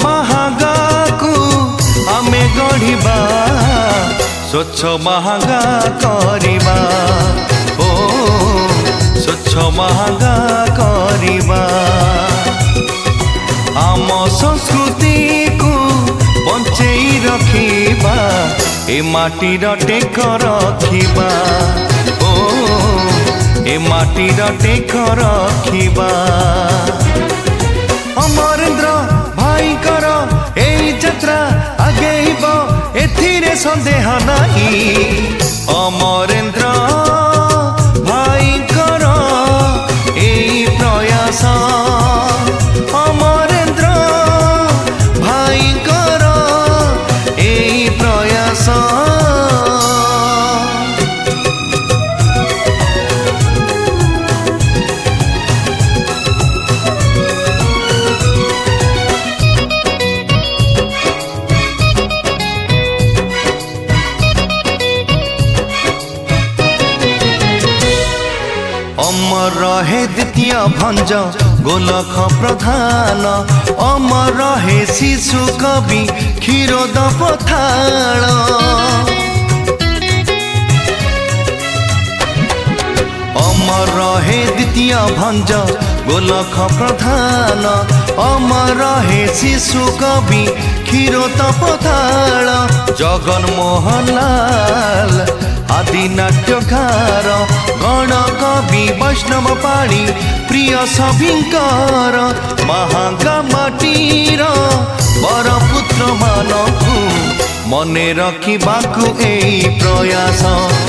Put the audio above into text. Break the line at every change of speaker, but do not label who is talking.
महागा को आमे गढ़िबा स्वच्छ महागा करिबा ओ स्वच्छ महागा करिबा आम संस्कृति को बंचई रखिबा ए माटीर टेक रखिबा ओ ए माटीर टेक रखिबा अमरेंद्र भाई कर एई यात्रा आगेइब एथिरे संदेह नहीं अमरेंद्र भाई कर एई प्रयास अमरेंद्र भाई कर एई प्रयास अमर रहे द्वितीय भंज गोलख प्रधान अमर रहे शिशु कवि क्षीरोद पथाल अमर रहे द्वितीय भंज गोलख प्रधान अमर रहे शिशु कवि क्षीरोद पथाल जगन मोहन लाल आदि नाट्यकार गण कवि वैष्णव पाणी प्रिय सभिंकर महागा माटीर बरपुत्र मानकु मने रखिबाकु एई प्रयास।